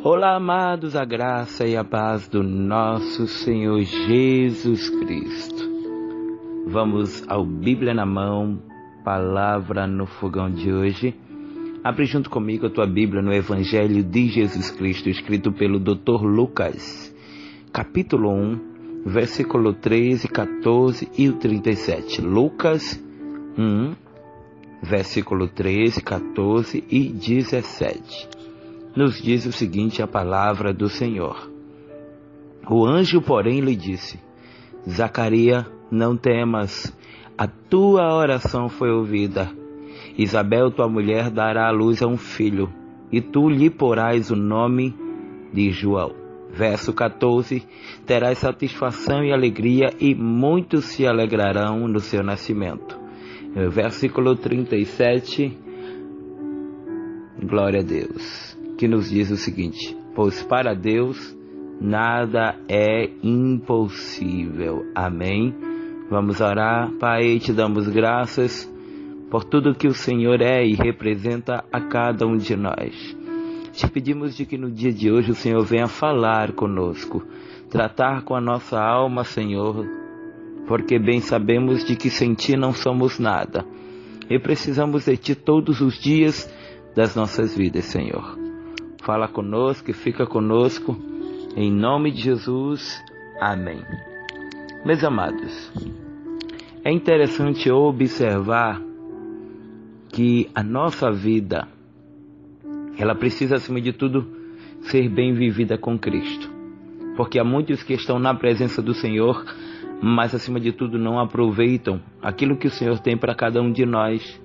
Olá, amados, a graça e a paz do nosso Senhor Jesus Cristo. Vamos ao Bíblia na mão, palavra no fogão de hoje. Abre junto comigo a tua Bíblia no Evangelho de Jesus Cristo, escrito pelo Dr. Lucas, capítulo 1, versículo 13, 14 e o 37. Lucas 1, versículo 13, 14 e 17. Nos diz o seguinte a palavra do Senhor. O anjo, porém, lhe disse: Zacarias, não temas, a tua oração foi ouvida. Isabel, tua mulher, dará à luz a um filho, e tu lhe porás o nome de João. Verso 14, terás satisfação e alegria, e muitos se alegrarão no seu nascimento. Versículo 37, glória a Deus, que nos diz o seguinte: pois para Deus nada é impossível. Amém? Vamos orar. Pai, te damos graças por tudo que o Senhor é e representa a cada um de nós. Te pedimos de que no dia de hoje o Senhor venha falar conosco, tratar com a nossa alma, Senhor, porque bem sabemos de que sem Ti não somos nada e precisamos de Ti todos os dias das nossas vidas, Senhor. Fala conosco e fica conosco, em nome de Jesus. Amém. Meus amados, é interessante observar que a nossa vida, ela precisa, acima de tudo, ser bem vivida com Cristo. Porque há muitos que estão na presença do Senhor, mas, acima de tudo, não aproveitam aquilo que o Senhor tem para cada um de nós.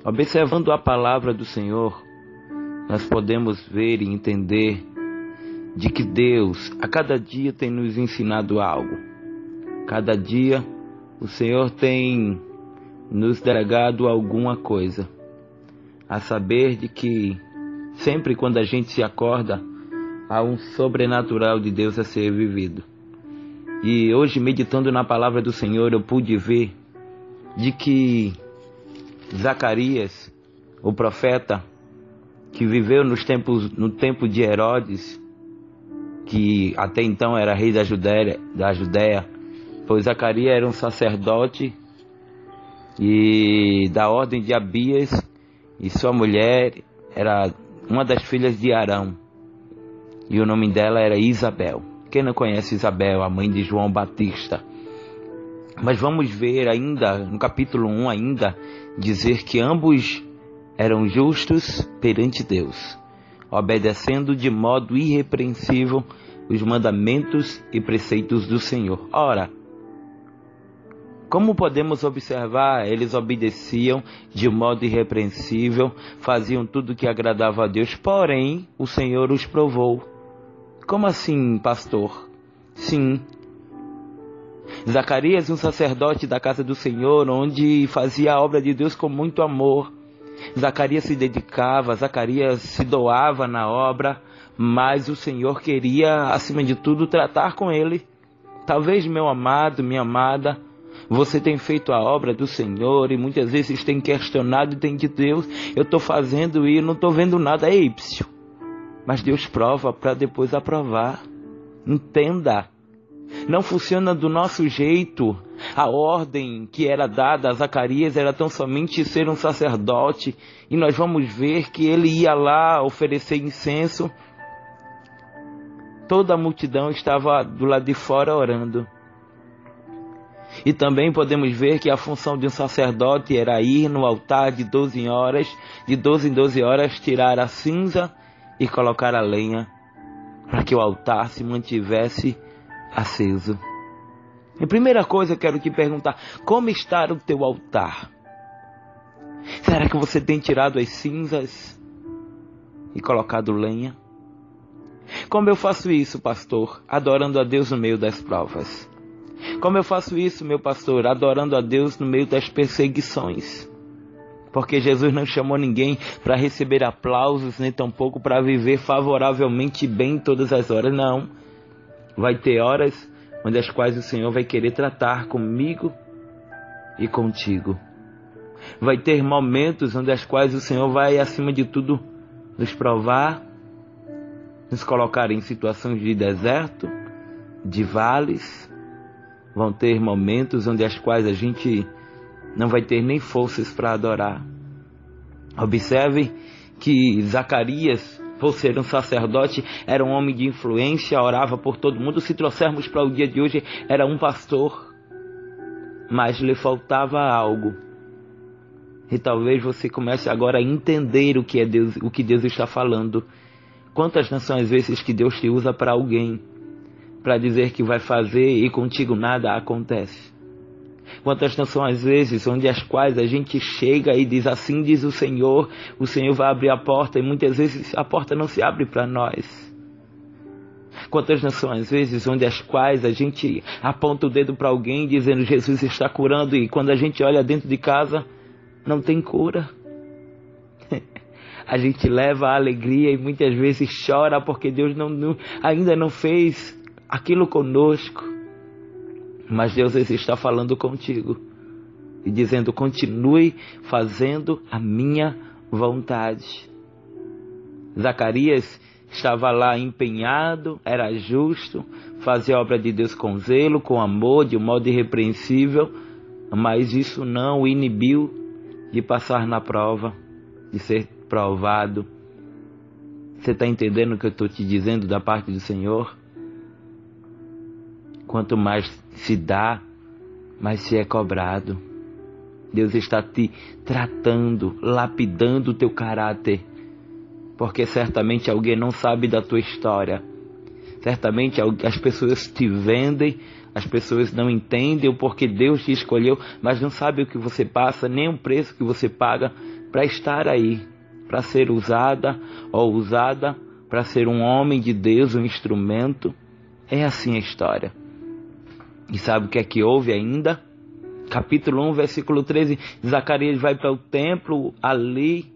Observando a palavra do Senhor, nós podemos ver e entender de que Deus, a cada dia, tem nos ensinado algo. Cada dia, o Senhor tem nos delegado alguma coisa, a saber de que sempre quando a gente se acorda, há um sobrenatural de Deus a ser vivido. E hoje, meditando na palavra do Senhor, eu pude ver de que Zacarias, o profeta, que viveu no tempo de Herodes, que até então era rei da Judéia, pois Zacarias era um sacerdote e da ordem de Abias, e sua mulher era uma das filhas de Arão, e o nome dela era Isabel. Quem não conhece Isabel, a mãe de João Batista? Mas vamos ver ainda, no capítulo 1 ainda, dizer que ambos eram justos perante Deus, obedecendo de modo irrepreensível os mandamentos e preceitos do Senhor. Ora, como podemos observar, eles obedeciam de modo irrepreensível, faziam tudo que agradava a Deus, porém o Senhor os provou. Como assim, pastor? Sim, Zacarias, um sacerdote da casa do Senhor, onde fazia a obra de Deus com muito amor. Zacarias se dedicava, Zacarias se doava na obra, mas o Senhor queria, acima de tudo, tratar com ele. Talvez, meu amado, minha amada, você tem feito a obra do Senhor e muitas vezes tem questionado e tem dito: Deus, eu estou fazendo e não estou vendo nada. É ípsio. Mas Deus prova para depois aprovar. Entenda. Não funciona do nosso jeito. A ordem que era dada a Zacarias era tão somente ser um sacerdote. E nós vamos ver que ele ia lá oferecer incenso. Toda a multidão estava do lado de fora orando. E também podemos ver que a função de um sacerdote era ir no altar de 12 em 12 horas, tirar a cinza e colocar a lenha, para que o altar se mantivesse aceso. E primeira coisa, eu quero te perguntar: como está o teu altar? Será que você tem tirado as cinzas e colocado lenha? Como eu faço isso, pastor? Adorando a Deus no meio das provas. Como eu faço isso, meu pastor? Adorando a Deus no meio das perseguições. Porque Jesus não chamou ninguém para receber aplausos, nem tampouco para viver favoravelmente bem todas as horas. Não. Vai ter horas onde as quais o Senhor vai querer tratar comigo e contigo. Vai ter momentos onde as quais o Senhor vai, acima de tudo, nos provar, nos colocar em situações de deserto, de vales. Vão ter momentos onde as quais a gente não vai ter nem forças para adorar. Observe que Zacarias, por ser um sacerdote, era um homem de influência, orava por todo mundo. Se trouxermos para o dia de hoje, era um pastor, mas lhe faltava algo. E talvez você comece agora a entender o que é Deus, o que Deus está falando. Quantas não são as vezes que Deus te usa para alguém, para dizer que vai fazer e contigo nada acontece? Quantas não são as vezes onde as quais a gente chega e diz assim diz o Senhor vai abrir a porta e muitas vezes a porta não se abre para nós. Quantas não são as vezes onde as quais a gente aponta o dedo para alguém dizendo Jesus está curando e quando a gente olha dentro de casa não tem cura. A gente leva a alegria e muitas vezes chora porque Deus ainda não fez aquilo conosco. Mas Deus está falando contigo e dizendo: continue fazendo a minha vontade. Zacarias estava lá empenhado, era justo, fazia a obra de Deus com zelo, com amor, de um modo irrepreensível, mas isso não o inibiu de passar na prova, de ser provado. Você está entendendo o que eu estou te dizendo da parte do Senhor? Quanto mais se dá, mais se é cobrado. Deus está te tratando, lapidando o teu caráter, porque certamente alguém não sabe da tua história. Certamente as pessoas te vendem, as pessoas não entendem o porquê Deus te escolheu, mas não sabem o que você passa, nem o preço que você paga para estar aí, para ser usada ou usada, para ser um homem de Deus, um instrumento. É assim a história. E sabe o que é que houve ainda? Capítulo 1, versículo 13. Zacarias vai para o templo ali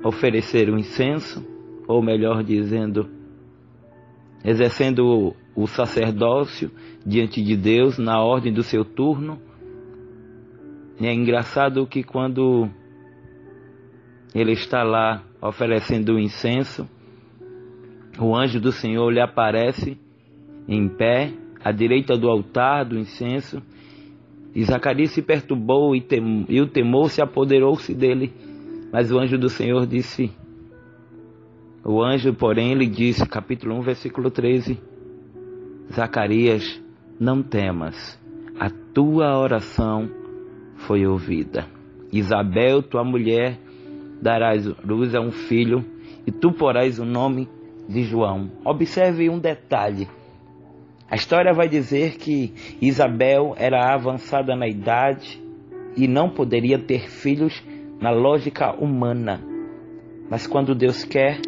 oferecer o incenso, ou melhor dizendo, exercendo o sacerdócio diante de Deus na ordem do seu turno. E é engraçado que quando ele está lá oferecendo o incenso, o anjo do Senhor lhe aparece em pé à direita do altar do incenso, e Zacarias se perturbou e o temor se apoderou-se dele. Mas o anjo do Senhor disse, o anjo porém lhe disse, capítulo 1, versículo 13, Zacarias, não temas, a tua oração foi ouvida. Isabel, tua mulher, darás luz a um filho, e tu porás o nome de João. Observe um detalhe. A história vai dizer que Isabel era avançada na idade e não poderia ter filhos na lógica humana. Mas quando Deus quer,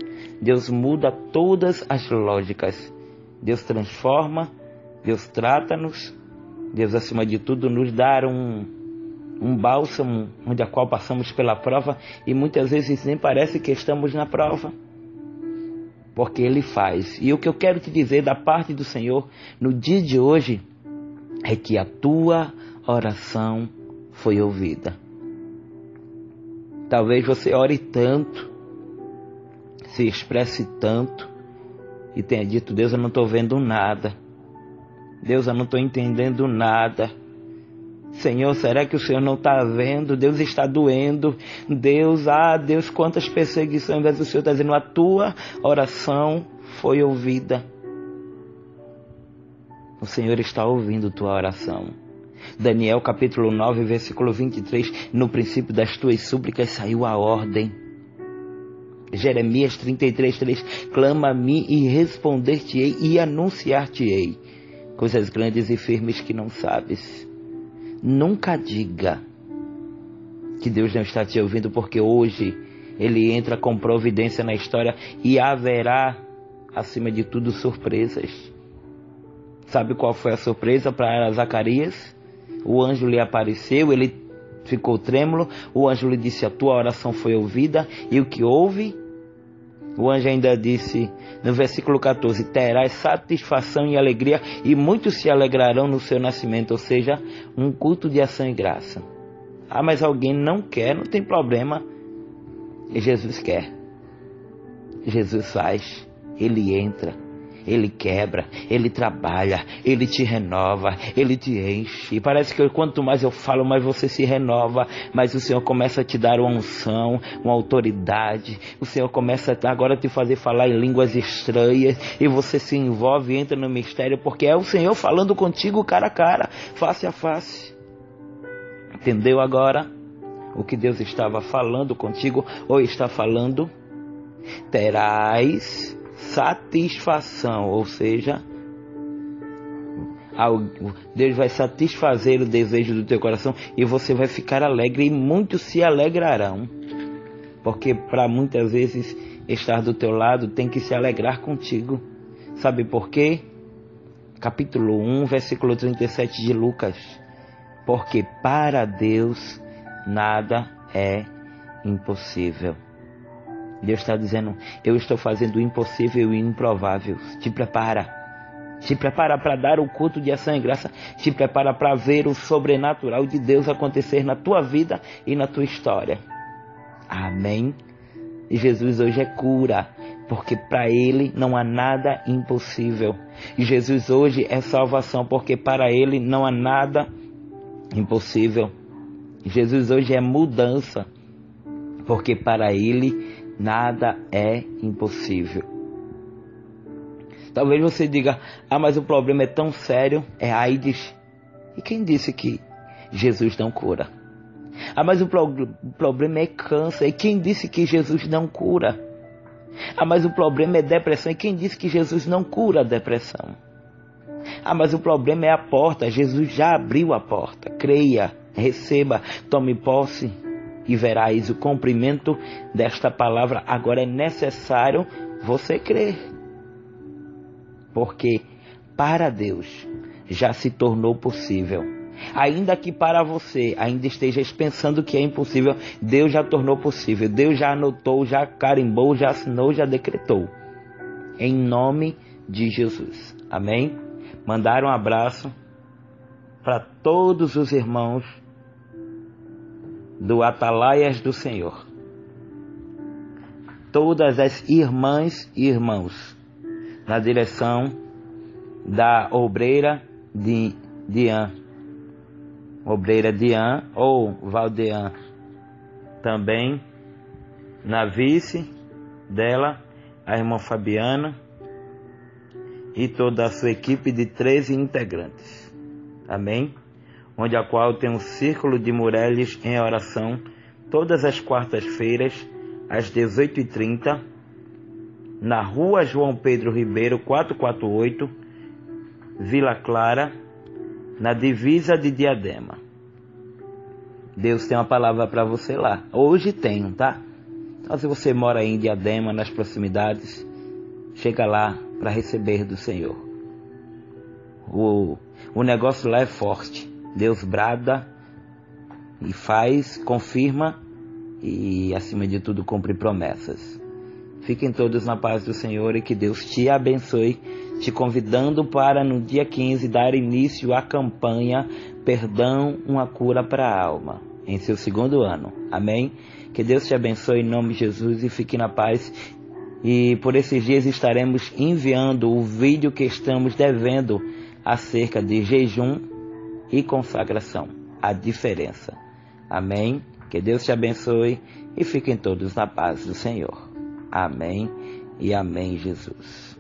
Deus muda todas as lógicas. Deus transforma, Deus trata-nos, Deus acima de tudo nos dá um bálsamo onde a qual passamos pela prova e muitas vezes nem parece que estamos na prova. Porque Ele faz. E o que eu quero te dizer da parte do Senhor no dia de hoje é que a tua oração foi ouvida. Talvez você ore tanto, se expresse tanto e tenha dito, Deus, eu não estou vendo nada. Deus, eu não estou entendendo nada. Senhor, será que o Senhor não está vendo? Deus está doendo. Deus, Deus, quantas perseguições, mas o Senhor está dizendo, a tua oração foi ouvida. O Senhor está ouvindo tua oração. Daniel capítulo 9, versículo 23, no princípio das tuas súplicas saiu a ordem. Jeremias 33, 3, clama a mim e responder-te-ei e anunciar-te-ei coisas grandes e firmes que não sabes. Nunca diga que Deus não está te ouvindo, porque hoje Ele entra com providência na história e haverá, acima de tudo, surpresas. Sabe qual foi a surpresa para Zacarias? O anjo lhe apareceu, ele ficou trêmulo, o anjo lhe disse, a tua oração foi ouvida, e o que houve? O anjo ainda disse, no versículo 14, terás satisfação e alegria, e muitos se alegrarão no seu nascimento, ou seja, um culto de ação e graça. Mas alguém não quer, não tem problema. E Jesus quer. Jesus faz. Ele entra, Ele quebra, Ele trabalha, Ele te renova, Ele te enche. E parece que quanto mais eu falo, mais você se renova, mais o Senhor começa a te dar uma unção, uma autoridade. O Senhor começa agora a te fazer falar em línguas estranhas, e você se envolve e entra no mistério, porque é o Senhor falando contigo cara a cara, face a face. Entendeu agora o que Deus estava falando contigo, ou está falando? Terás satisfação, ou seja, Deus vai satisfazer o desejo do teu coração e você vai ficar alegre, e muitos se alegrarão, porque para muitas vezes estar do teu lado tem que se alegrar contigo. Sabe por quê? Capítulo 1, versículo 37 de Lucas: porque para Deus nada é impossível. Deus está dizendo: eu estou fazendo o impossível e o improvável. Te prepara. Te prepara para dar o culto de ação e graça. Te prepara para ver o sobrenatural de Deus acontecer na tua vida e na tua história. Amém? E Jesus hoje é cura, porque para Ele não há nada impossível. E Jesus hoje é salvação, porque para Ele não há nada impossível. Jesus hoje é mudança, porque para Ele nada é impossível. Talvez você diga: mas o problema é tão sério, é AIDS. E quem disse que Jesus não cura? Mas o problema é câncer. E quem disse que Jesus não cura? Mas o problema é depressão. E quem disse que Jesus não cura a depressão? Mas o problema é a porta. Jesus já abriu a porta. Creia, receba, tome posse e verás o cumprimento desta palavra. Agora é necessário você crer, porque para Deus já se tornou possível. Ainda que para você ainda estejas pensando que é impossível, Deus já tornou possível. Deus já anotou, já carimbou, já assinou, já decretou. Em nome de Jesus. Amém? Mandar um abraço para todos os irmãos do Atalaias do Senhor. Todas as irmãs e irmãos na direção da obreira de Dian. Obreira Dian ou Valdean. Também na vice dela, a irmã Fabiana, e toda a sua equipe de 13 integrantes. Amém? Onde a qual tem um círculo de mulheres em oração todas as quartas-feiras, às 18h30, na rua João Pedro Ribeiro, 448, Vila Clara, na divisa de Diadema. Deus tem uma palavra para você lá. Hoje tem, tá? Então, se você mora aí em Diadema, nas proximidades, chega lá para receber do Senhor. O negócio lá é forte. Deus brada e faz, confirma e, acima de tudo, cumpre promessas. Fiquem todos na paz do Senhor e que Deus te abençoe, te convidando para no dia 15 dar início à campanha Perdão, uma cura para a alma, em seu 2º ano. Amém? Que Deus te abençoe em nome de Jesus e fique na paz. E por esses dias estaremos enviando o vídeo que estamos devendo acerca de jejum e consagração, a diferença. Amém? Que Deus te abençoe e fiquem todos na paz do Senhor. Amém e amém, Jesus.